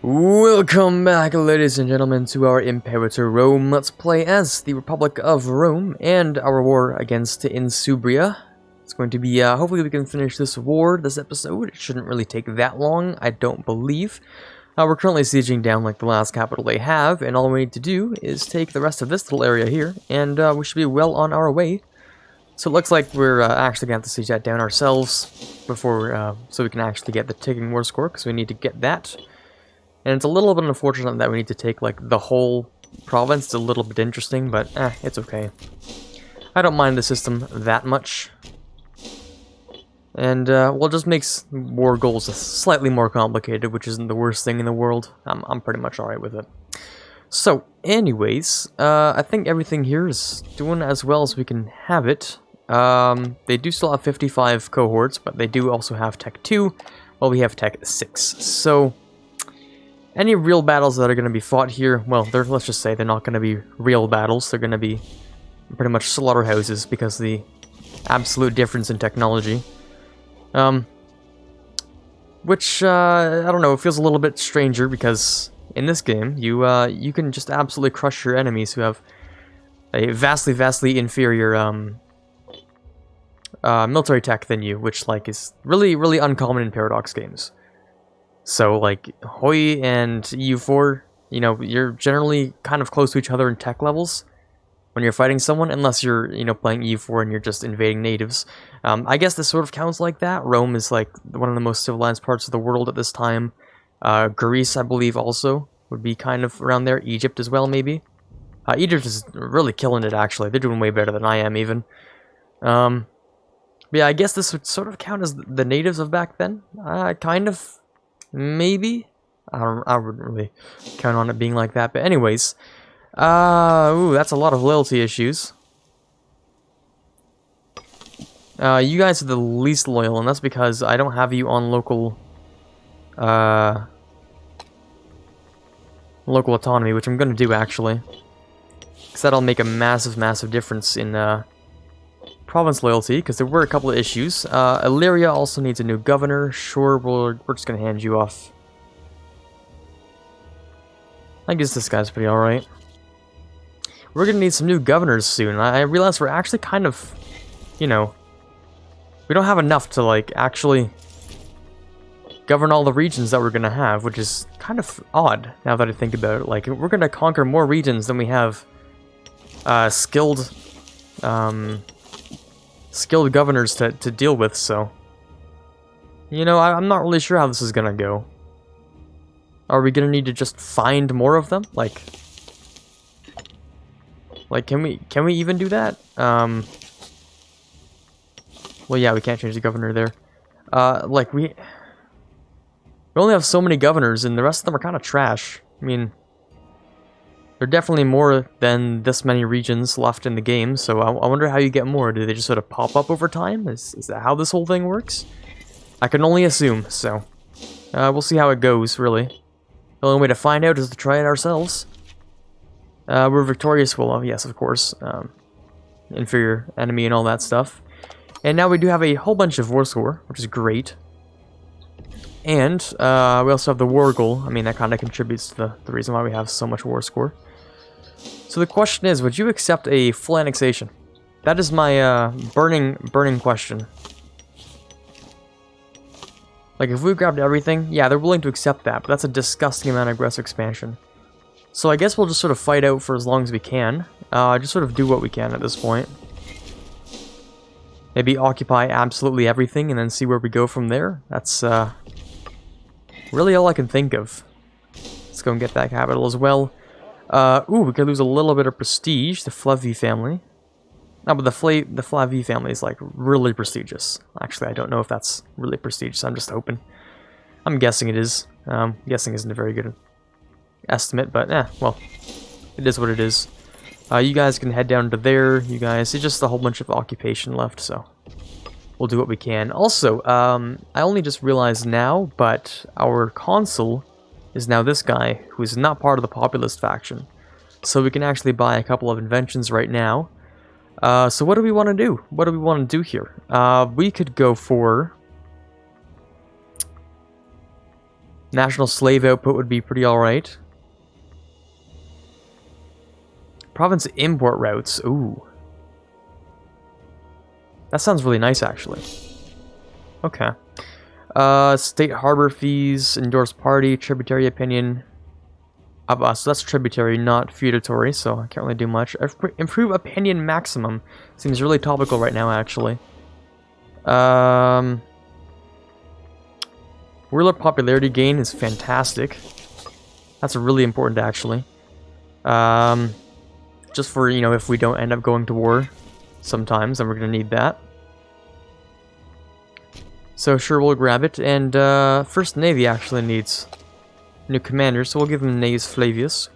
Welcome back, ladies and gentlemen, to our Imperator Rome Let's Play as the Republic of Rome and our war against Insubria. It's going to be, hopefully we can finish this war, this episode. It shouldn't really take that long, I don't believe. We're currently sieging down like the last capital they have, and all we need to do is take the rest of this little area here, and we should be well on our way. So it looks like we're actually going to have to siege that down ourselves before, so we can actually get the ticking war score, because we need to get that. And it's a little bit unfortunate that we need to take, like, the whole province. It's a little bit interesting, but, it's okay. I don't mind the system that much. And, well, it just makes war goals slightly more complicated, which isn't the worst thing in the world. I'm pretty much alright with it. So, anyways, I think everything here is doing as well as we can have it. They do still have 55 cohorts, but they do also have Tech 2, while we have Tech 6. So any real battles that are going to be fought here, well, let's just say they're not going to be real battles. They're going to be pretty much slaughterhouses because of the absolute difference in technology. Which, I don't know, it feels a little bit stranger because in this game, you can just absolutely crush your enemies who have a vastly inferior, military tech than you, which, like, is really uncommon in Paradox games. So, like, Hoi and EU4, you know, you're generally kind of close to each other in tech levels when you're fighting someone, unless you're, you know, playing EU4 and you're just invading natives. I guess this sort of counts like that. Rome is, like, one of the most civilized parts of the world at this time. Greece, I believe, also would be kind of around there. Egypt as well, maybe. Egypt is really killing it, actually. They're doing way better than I am, even. But yeah, I guess this would sort of count as the natives of back then. Kind of. Maybe? I wouldn't really count on it being like that, but anyways. Ooh, that's a lot of loyalty issues. You guys are the least loyal, and that's because I don't have you on local, local autonomy, which I'm gonna do, actually. Because that'll make a massive difference in, province loyalty, because there were a couple of issues. Illyria also needs a new governor. Sure, we're just gonna hand you off. I guess this guy's pretty alright. We're gonna need some new governors soon. I realize we're actually kind of, you know, we don't have enough to, like, actually govern all the regions that we're gonna have, which is kind of odd, now that I think about it. Like, we're gonna conquer more regions than we have, skilled governors to deal with, so, you know, I'm not really sure how this is gonna go. Are we gonna need to just find more of them? Like, can we even do that? Well, yeah, we can't change the governor there. Like, we only have so many governors, and the rest of them are kind of trash. I mean, there are definitely more than this many regions left in the game, so I wonder how you get more. Do they just sort of pop up over time? Is that how this whole thing works? I can only assume, so we'll see how it goes, really. The only way to find out is to try it ourselves. We're victorious, well, yes, of course. Inferior enemy and all that stuff. And now we do have a whole bunch of war score, which is great. And we also have the war goal. I mean, that kind of contributes to the reason why we have so much war score. So the question is, would you accept a full annexation? That is my burning question. Like, if we grabbed everything, yeah, they're willing to accept that, but that's a disgusting amount of aggressive expansion. So I guess we'll just sort of fight out for as long as we can. Just sort of do what we can at this point. Maybe occupy absolutely everything and then see where we go from there. That's really all I can think of. Let's go and get that capital as well. Ooh, we could lose a little bit of prestige, the Flavie family. No, but the Flavie family is, like, really prestigious. Actually, I don't know if that's really prestigious, I'm just hoping. I'm guessing it is. Guessing isn't a very good estimate, but, well, it is what it is. You guys can head down to there, you guys. It's just a whole bunch of occupation left, so we'll do what we can. Also, I only just realized now, but our consul is now this guy, who is not part of the populist faction. So we can actually buy a couple of inventions right now. So what do we want to do? What do we want to do here? We could go for National slave output would be pretty alright. Province import routes. Ooh. That sounds really nice, actually. Okay. State harbor fees, endorsed party, tributary opinion. So that's tributary, not feudatory, so I can't really do much. Improve opinion maximum. Seems really topical right now, actually. Ruler popularity gain is fantastic. That's really important, actually. Just for, you know, if we don't end up going to war sometimes, then we're going to need that. So sure, we'll grab it. And First Navy actually needs new commander, so we'll give him Gnaeus Flavius.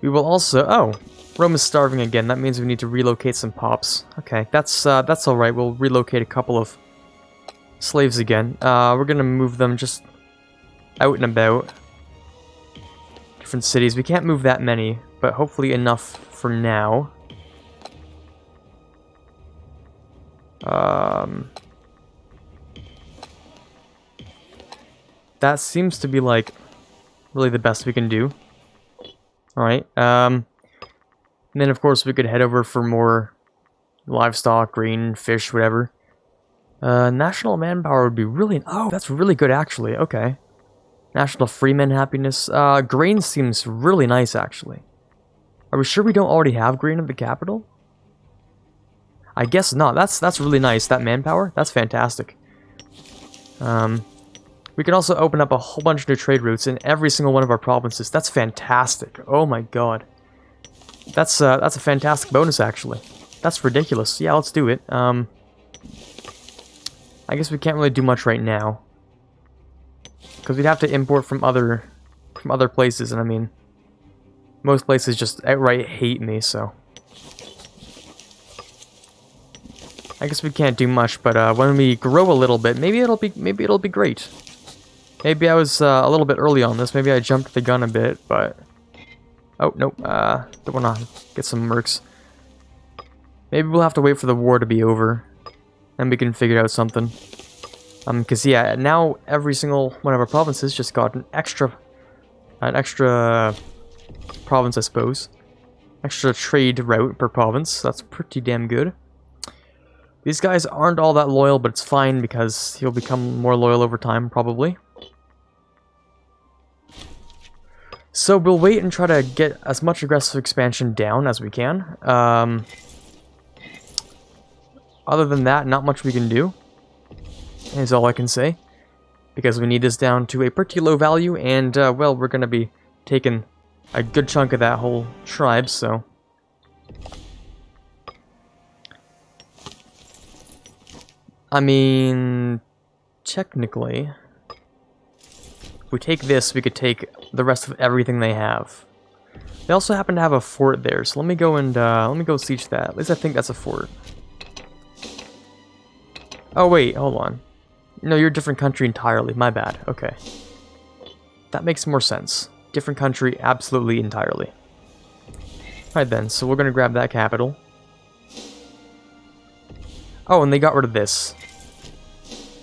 We will also... Oh, Rome is starving again. That means we need to relocate some pops. Okay, that's alright. We'll relocate a couple of slaves again. We're gonna move them just out and about. Different cities. We can't move that many, but hopefully enough for now. That seems to be, like, really the best we can do. Alright, and then, of course, we could head over for more livestock, grain, fish, whatever. National manpower would be really... Oh, that's really good, actually. Okay. National freeman happiness. Grain seems really nice, actually. Are we sure we don't already have grain at the capital? I guess not. That's really nice. That manpower? That's fantastic. We can also open up a whole bunch of new trade routes in every single one of our provinces. That's fantastic. Oh my god. That's a fantastic bonus, actually. That's ridiculous. Yeah, let's do it. I guess we can't really do much right now, because we'd have to import from other places, and I mean, most places just outright hate me, so I guess we can't do much. But when we grow a little bit, maybe it'll be great. Maybe I was a little bit early on this. Maybe I jumped the gun a bit, but... Oh, nope. Don't want to get some mercs. Maybe we'll have to wait for the war to be over, and we can figure out something. Because, yeah, now every single one of our provinces just got an extra province, I suppose. Extra trade route per province. That's pretty damn good. These guys aren't all that loyal, but it's fine, because he'll become more loyal over time, probably. So we'll wait and try to get as much aggressive expansion down as we can. Other than that, not much we can do, is all I can say. Because we need this down to a pretty low value, and, well, we're going to be taking a good chunk of that whole tribe, so... I mean, technically, if we take this, we could take the rest of everything they have. They also happen to have a fort there, so let me go and, let me go siege that. At least I think that's a fort. Oh, wait, hold on. No, you're a different country entirely. My bad. Okay. That makes more sense. Different country, absolutely, entirely. Alright then, so we're gonna grab that capital. Oh, and they got rid of this.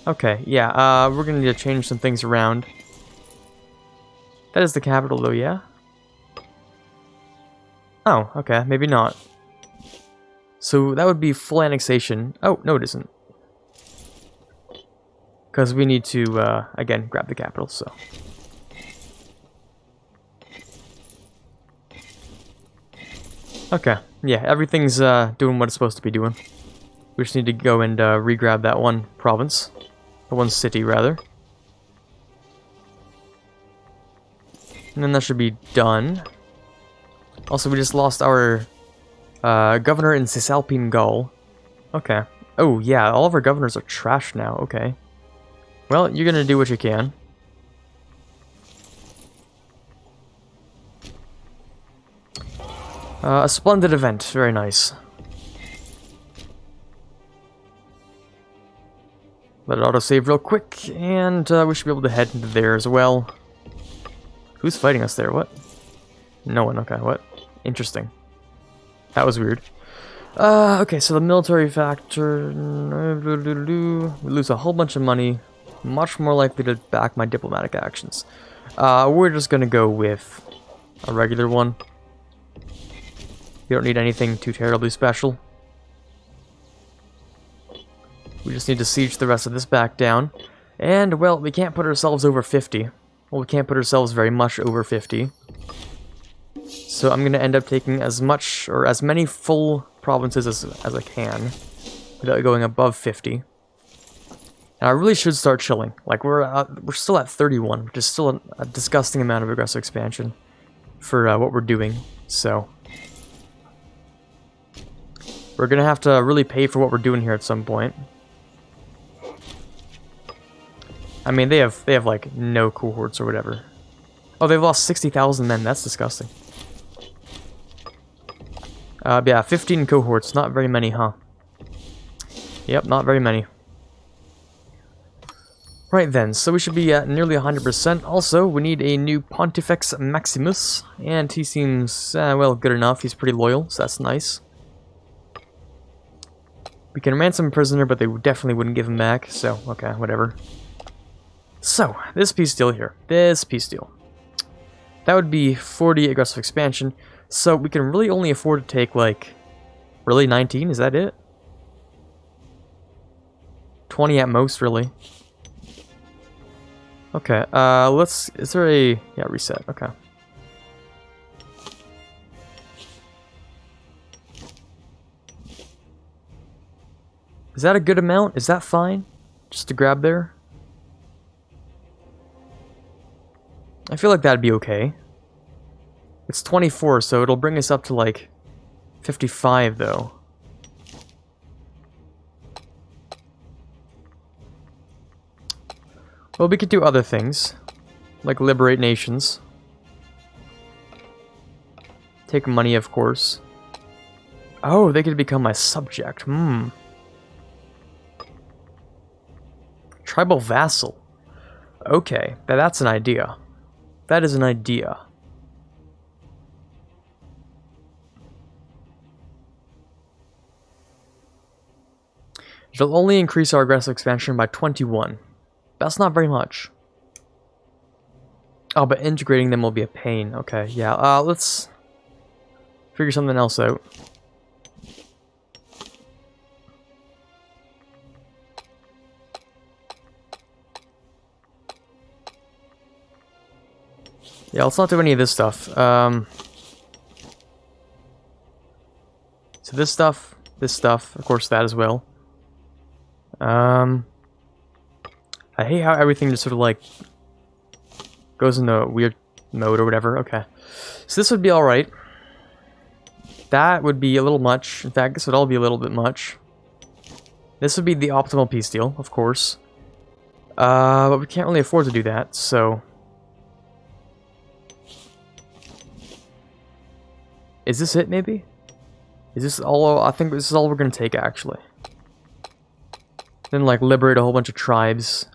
Okay, yeah, we're gonna need to change some things around. That is the capital, though, yeah? Oh, okay, maybe not. So that would be full annexation. Oh, no, it isn't. Because we need to, again, grab the capital, so... Okay, yeah, everything's doing what it's supposed to be doing. We just need to go and re-grab that one province. The one city, rather. And then that should be done. Also, we just lost our governor in Cisalpine Gaul. Okay. Oh, yeah, all of our governors are trash now. Okay. Well, you're gonna do what you can. A splendid event. Very nice. Let it autosave real quick, and we should be able to head into there as well. Who's fighting us there? What? No one. Okay, what? Interesting. That was weird. Okay, so the military factor... We lose a whole bunch of money. much more likely to back my diplomatic actions. We're just gonna go with a regular one. We don't need anything too terribly special. We just need to siege the rest of this back down. And, well, we can't put ourselves over 50. Well, we can't put ourselves very much over 50. So I'm going to end up taking as much, or as many full provinces as I can, without going above 50. And I really should start chilling. Like, we're still at 31, which is still a disgusting amount of aggressive expansion for what we're doing. So we're going to have to really pay for what we're doing here at some point. I mean, they have like no cohorts or whatever. Oh, they've lost 60,000 men. That's disgusting. Yeah, 15 cohorts. Not very many, huh? Yep, not very many. Right then, so we should be at nearly 100%. Also, we need a new Pontifex Maximus, and he seems, well, good enough. He's pretty loyal, so that's nice. We can ransom a prisoner, but they definitely wouldn't give him back, so, okay, whatever. So, this peace deal here. This peace deal. That would be 40 aggressive expansion. So, we can really only afford to take, like, really 19? Is that it? 20 at most, really. Okay, let's... Is there a... Yeah, reset. Okay. Is that a good amount? Is that fine? Just to grab there? I feel like that'd be okay. It's 24, so it'll bring us up to like 55 though. Well, we could do other things, like liberate nations. Take money, of course. Oh, they could become my subject. Tribal vassal. Okay, that's an idea. That is an idea. It'll only increase our aggressive expansion by 21. That's not very much. Oh, but integrating them will be a pain. Okay, yeah. Let's figure something else out. Yeah, let's not do any of this stuff. So this stuff, of course that as well. I hate how everything just sort of like goes into a weird mode or whatever. Okay. So this would be alright. That would be a little much. In fact, this would all be a little bit much. This would be the optimal peace deal, of course. But we can't really afford to do that, so... Is this it, maybe? Is this all? I think this is all we're gonna take, actually. Then, like, liberate a whole bunch of tribes.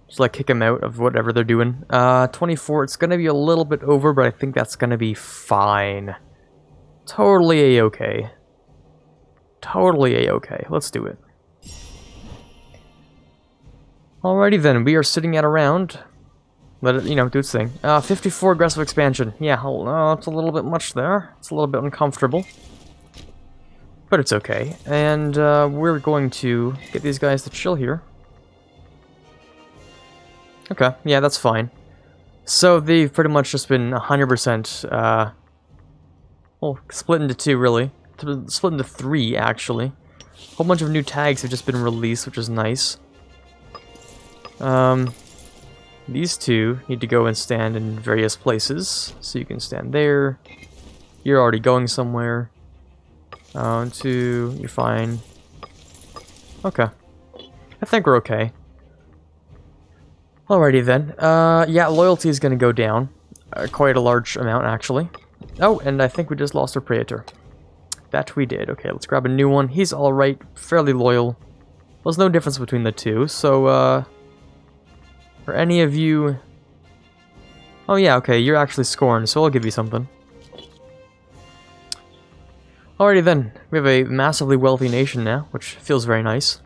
Just, like, kick them out of whatever they're doing. 24, it's gonna be a little bit over, but I think that's gonna be fine. Totally a-okay. Totally a-okay. Let's do it. Alrighty then, we are sitting at around... Let it, you know, do its thing. 54 aggressive expansion. Yeah, it's a little bit much there. It's a little bit uncomfortable. But it's okay. And we're going to get these guys to chill here. Okay, yeah, that's fine. So they've pretty much just been 100%, well, split into two, really. Split into three, actually. A whole bunch of new tags have just been released, which is nice. These two need to go and stand in various places. So you can stand there. You're already going somewhere. Two, you're fine. Okay. I think we're okay. Alrighty then. Yeah, loyalty is going to go down. Quite a large amount, actually. Oh, and I think we just lost our Praetor. That we did. Okay, let's grab a new one. He's alright, fairly loyal. There's no difference between the two, so, are any of you... Oh yeah, okay, you're actually scorned, so I'll give you something. Alrighty then, we have a massively wealthy nation now, which feels very nice.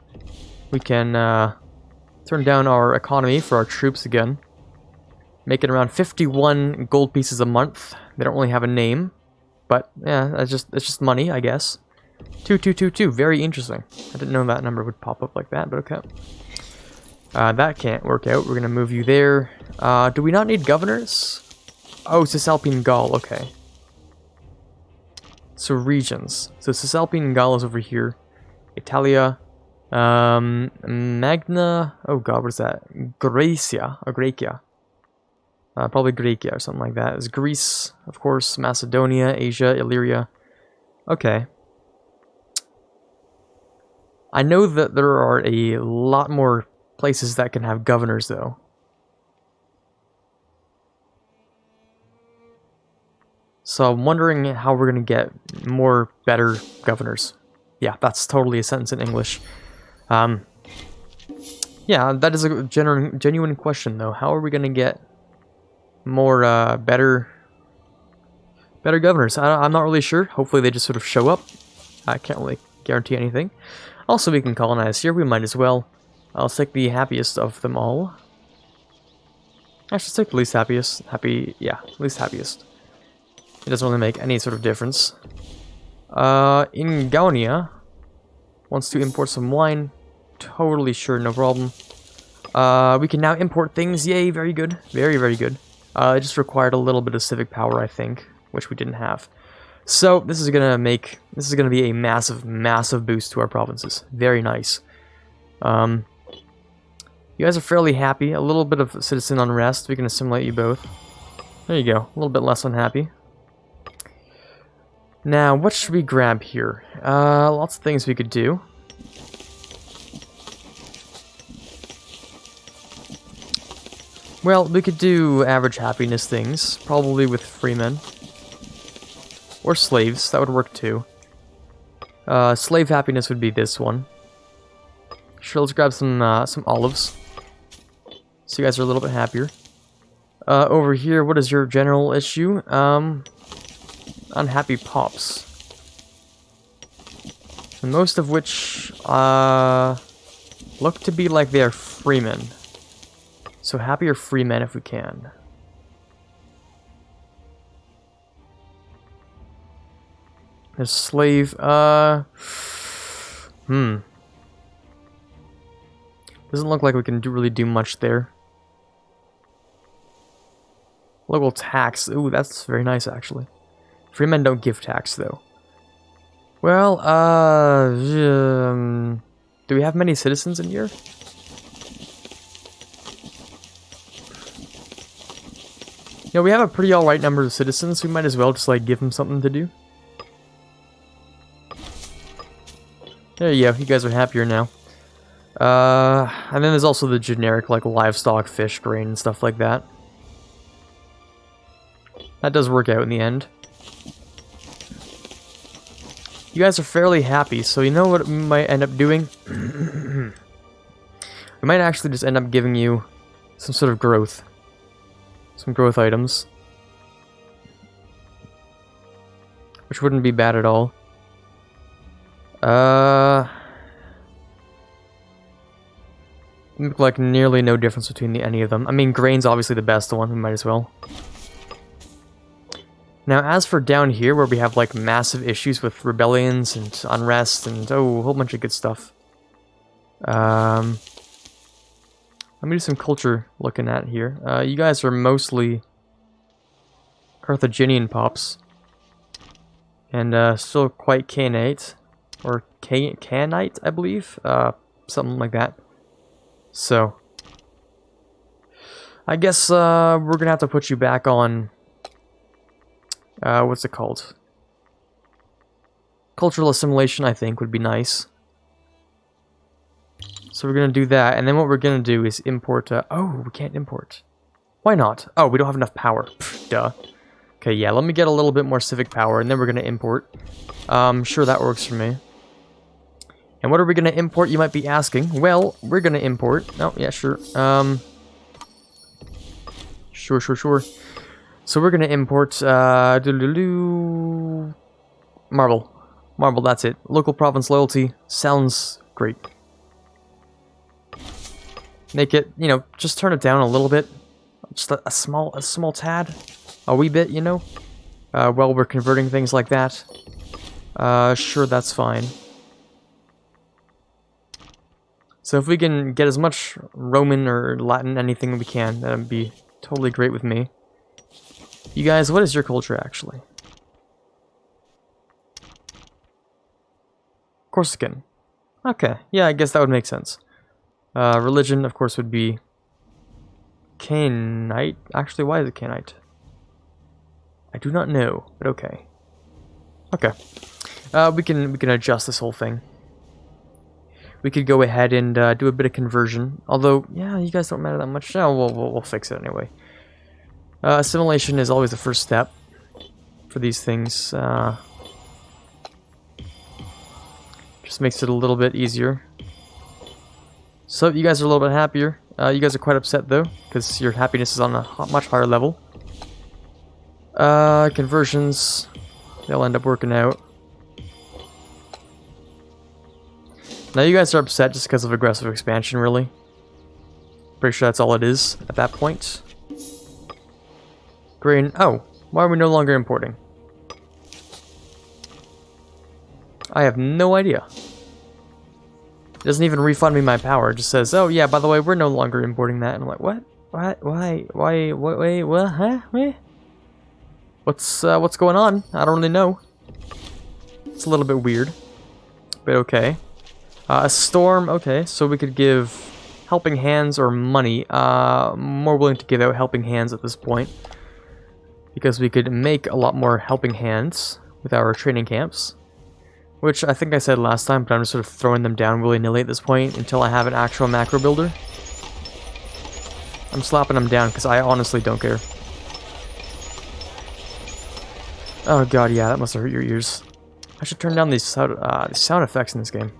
We can turn down our economy for our troops again. Making around 51 gold pieces a month. They don't really have a name, but yeah, it's just money, I guess. 2222, very interesting. I didn't know that number would pop up like that, but okay. That can't work out. We're gonna move you there. Do we not need governors? Oh, Cisalpine Gaul, okay. So regions. So Cisalpine Gaul is over here. Italia. Magna. Oh god, what is that? Graecia or Graecia. Probably Graecia or something like that. It's Greece, of course, Macedonia, Asia, Illyria. Okay. I know that there are a lot more places that can have governors, though. So I'm wondering how we're going to get more better governors. Yeah, that's totally a sentence in English. Yeah, that is a genuine question, though. How are we going to get more better governors? I'm not really sure. Hopefully they just sort of show up. I can't really guarantee anything. Also, we can colonize here. We might as well. I'll take the happiest of them all. I should take the least happiest. Yeah, least happiest. It doesn't really make any sort of difference. Ingaunia wants to import some wine. Totally sure, no problem. We can now import things. Yay, very good. Very, very good. It just required a little bit of civic power, I think, which we didn't have. So this is gonna be a massive, massive boost to our provinces. Very nice. You guys are fairly happy. A little bit of citizen unrest. We can assimilate you both. There you go. A little bit less unhappy. Now, what should we grab here? Lots of things we could do. Well, we could do average happiness things, probably with freemen. Or slaves, that would work too. Slave happiness would be this one. Sure, let's grab some olives. So you guys are a little bit happier. Over here, what is your general issue? Unhappy pops. And most of which look to be like they're freemen. So happier freemen if we can. There's slave, doesn't look like we can really do much there. Local tax. Ooh, that's very nice, actually. Freemen don't give tax, though. Well, do we have many citizens in here? You know, we have a pretty alright number of citizens, so we might as well just, like, give them something to do. There you go, you guys are happier now. And then there's also the generic, like, livestock, fish, grain, and stuff like that. That does work out in the end. You guys are fairly happy, so you know what we might end up doing? We might actually just end up giving you some sort of growth. Some growth items. Which wouldn't be bad at all. Look like nearly no difference between any of them. I mean, grain's obviously the best one, we might as well. Now, as for down here, where we have, like, massive issues with rebellions and unrest and, oh, a whole bunch of good stuff. Let me do some culture looking at here. You guys are mostly Carthaginian pops. And, still quite Canate. Or Canite, I believe? Something like that. So, I guess, we're gonna have to put you back on... what's it called? Cultural assimilation, I think, would be nice. So we're gonna do that, and then what we're gonna do is import, oh, we can't import. Why not? Oh, we don't have enough power. Pfft, duh. Okay, yeah, let me get a little bit more civic power, and then we're gonna import. Sure, that works for me. And what are we gonna import, you might be asking? Well, we're gonna import... Oh, yeah, sure. Sure. So we're gonna import, marble. Marble, that's it. Local province loyalty. Sounds great. make it, you know, just turn it down a little bit. Just a small tad. A wee bit, you know? While we're converting things like that. Sure, that's fine. So if we can get as much Roman or Latin, anything we can, that'd be totally great with me. You guys, what is your culture, actually? Corsican. Okay, yeah, I guess that would make sense. Religion, of course, would be Canaanite. Actually, why is it Canaanite? I do not know, but okay. Okay. We can adjust this whole thing. We could go ahead and do a bit of conversion. Although, yeah, you guys don't matter that much. No, we'll fix it anyway. Assimilation is always the first step for these things. Just makes it a little bit easier. So you guys are a little bit happier. You guys are quite upset though, because your happiness is on a much higher level. Conversions, they'll end up working out. Now you guys are upset just because of aggressive expansion, really. Pretty sure that's all it is at that point. Grain. Oh, why are we no longer importing? I have no idea. It doesn't even refund me my power. It just says, oh yeah, by the way, we're no longer importing that. And I'm like, what? What? Why? Why? What? Wait, what? Huh? Wait? What's going on? I don't really know. It's a little bit weird. But okay. A storm, okay, so we could give helping hands or money. More willing to give out helping hands at this point. Because we could make a lot more helping hands with our training camps. Which I think I said last time, but I'm just sort of throwing them down willy-nilly at this point until I have an actual macro builder. I'm slapping them down because I honestly don't care. Oh god, yeah, that must have hurt your ears. I should turn down these sound effects in this game.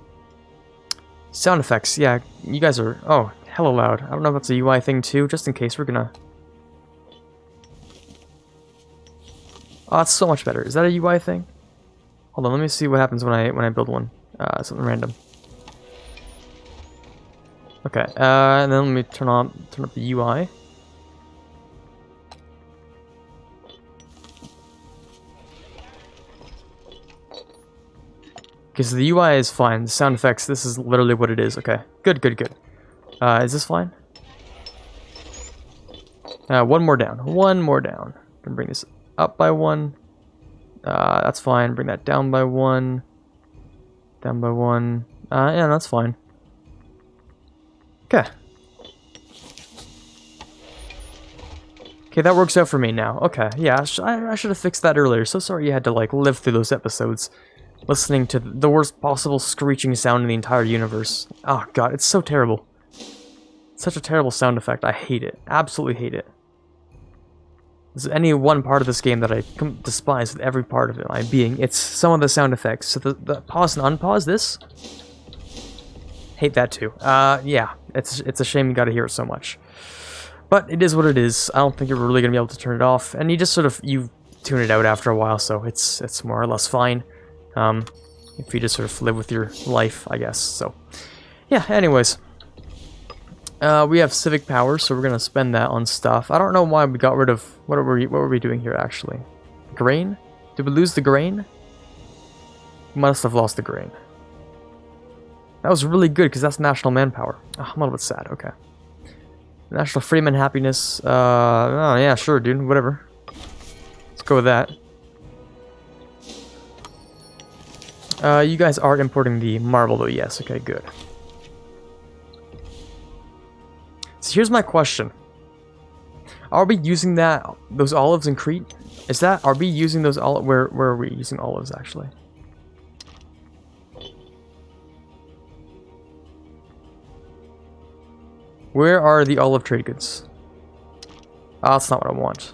Sound effects, yeah, you guys are, oh, hella loud. I don't know if that's a UI thing too, just in case we're gonna... Oh, it's so much better. Is that a UI thing? Hold on, let me see what happens when I build one. Something random. Okay, and then let me turn up the UI. Okay, so the UI is fine. The sound effects, this is literally what it is. Okay, good, good, good. Is this fine? One more down. One more down. Gonna bring this up by one. That's fine. Bring that down by one. Down by one. Yeah, that's fine. Okay. Okay, that works out for me now. Okay, yeah, I should have fixed that earlier. So sorry you had to, like, live through those episodes. Listening to the worst possible screeching sound in the entire universe. Oh god, it's so terrible. Such a terrible sound effect. I hate it. Absolutely hate it. There's any one part of this game that I despise with every part of it, my being. It's some of the sound effects. So the pause and unpause this. Hate that too. Yeah, it's a shame you gotta hear it so much. But it is what it is. I don't think you're really gonna be able to turn it off. And you just sort of, you tune it out after a while, so it's more or less fine. If you just sort of live with your life, I guess. So, yeah, anyways. We have civic power, so we're gonna spend that on stuff. I don't know why we got rid of... What were we doing here, actually? Grain? Did we lose the grain? We must have lost the grain. That was really good, because that's national manpower. Oh, I'm a little bit sad, okay. National freeman happiness. Oh, yeah, sure, dude, whatever. Let's go with that. You guys are importing the marble, though, yes, okay, good. So here's my question. Are we using those olives in Crete? Are we using those olives? Where are we using olives, actually? Where are the olive trade goods? Oh, that's not what I want.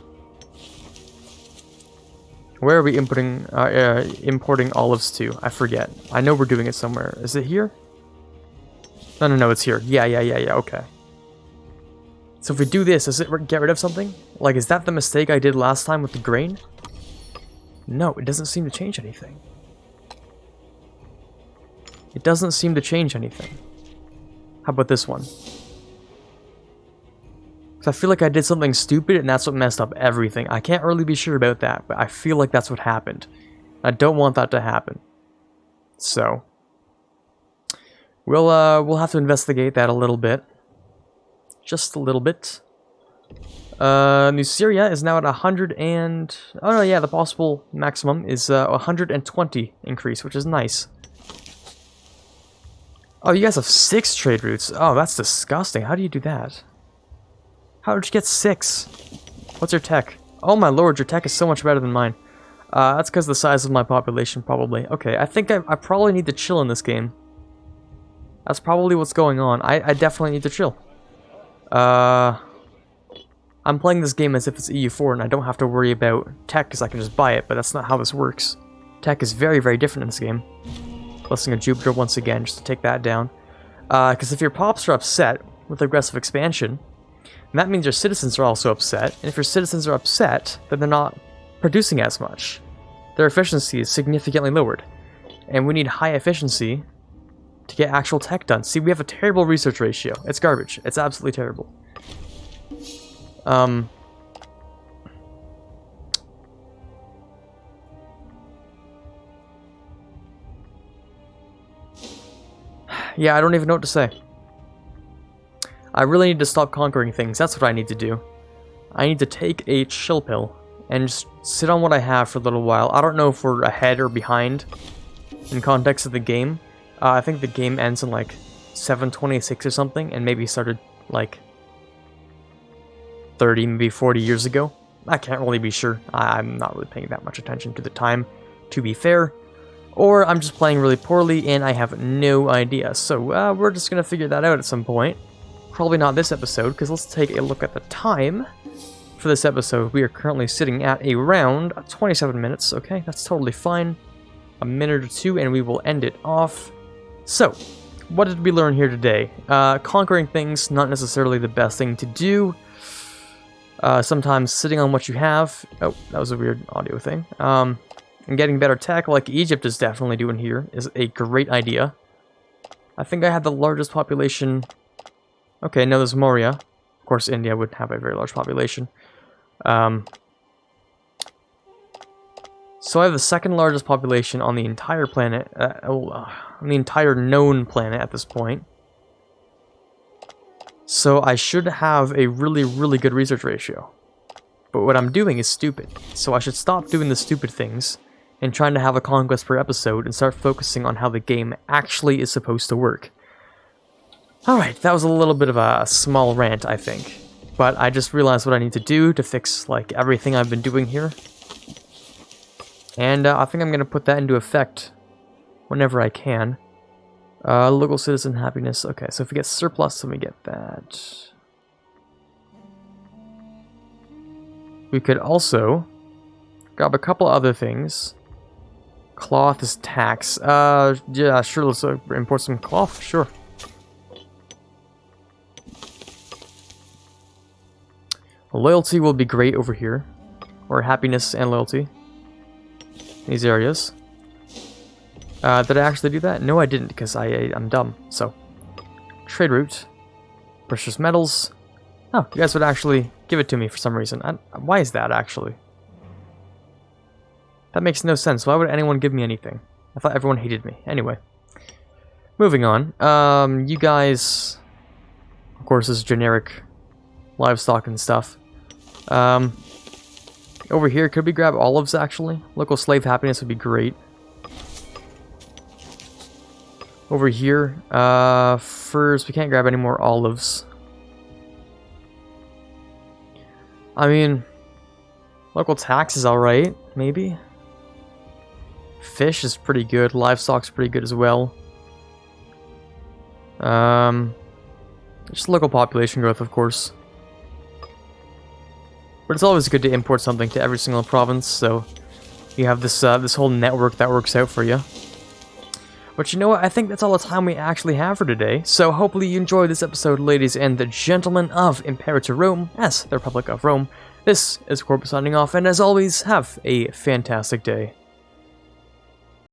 Where are we importing olives to? I forget. I know we're doing it somewhere. Is it here? No, it's here. Yeah, okay. So if we do this, does it get rid of something? Like, is that the mistake I did last time with the grain? No, it doesn't seem to change anything. It doesn't seem to change anything. How about this one? So I feel like I did something stupid and that's what messed up everything. I can't really be sure about that, but I feel like that's what happened. I don't want that to happen. So we'll have to investigate that a little bit. Just a little bit. New Syria is now at 100 and... Oh no, yeah, the possible maximum is 120 increase, which is nice. Oh, you guys have 6 trade routes. Oh, that's disgusting. How do you do that? How did you get 6? What's your tech? Oh my lord, your tech is so much better than mine. That's because of the size of my population, probably. Okay, I think I probably need to chill in this game. That's probably what's going on. I definitely need to chill. I'm playing this game as if it's EU4 and I don't have to worry about tech because I can just buy it, but that's not how this works. Tech is very, very different in this game. Blessing of Jupiter once again, just to take that down. Because if your pops are upset with aggressive expansion, that means your citizens are also upset, and if your citizens are upset, then they're not producing as much. Their efficiency is significantly lowered. And we need high efficiency to get actual tech done. See, we have a terrible research ratio. It's garbage. It's absolutely terrible. Yeah, I don't even know what to say. I really need to stop conquering things. That's what I need to do. I need to take a chill pill and just sit on what I have for a little while. I don't know if we're ahead or behind in context of the game. I think the game ends in like 726 or something, and maybe started like 30, maybe 40 years ago. I can't really be sure. I'm not really paying that much attention to the time, to be fair. Or I'm just playing really poorly and I have no idea. So we're just going to figure that out at some point. Probably not this episode, because let's take a look at the time for this episode. We are currently sitting at around 27 minutes. Okay, that's totally fine. A minute or two and we will end it off. So, what did we learn here today? Conquering things, not necessarily the best thing to do. Sometimes sitting on what you have. Oh, that was a weird audio thing. And getting better tech, like Egypt is definitely doing here, is a great idea. I think I have the largest population. Okay, no, there's Moria. Of course, India would have a very large population. So I have the second largest population on the entire planet, on the entire known planet at this point. So I should have a really, really good research ratio. But what I'm doing is stupid. So I should stop doing the stupid things and trying to have a conquest per episode and start focusing on how the game actually is supposed to work. Alright, that was a little bit of a small rant, I think. But I just realized what I need to do to fix, like, everything I've been doing here. And I think I'm going to put that into effect whenever I can. Local citizen happiness. Okay, so if we get surplus, then we get that. We could also grab a couple other things. Cloth is tax. Yeah, sure, let's import some cloth, sure. Loyalty will be great over here. Or happiness and loyalty. These areas. Did I actually do that? No, I didn't, because I'm dumb. So, trade route. Precious metals. Oh, you guys would actually give it to me for some reason. Why is that, actually? That makes no sense. Why would anyone give me anything? I thought everyone hated me. Anyway. Moving on. You guys... Of course, is generic livestock and stuff. Over here, could we grab olives, actually? Local slave happiness would be great. Over here, furs, we can't grab any more olives. I mean, local tax is alright, maybe. Fish is pretty good, livestock's pretty good as well. Just local population growth, of course. But it's always good to import something to every single province, so you have this this whole network that works out for you. But you know what? I think that's all the time we actually have for today. So hopefully you enjoyed this episode, ladies and the gentlemen of Imperator Rome, as the Republic of Rome. This is Quarbit signing off, and as always, have a fantastic day.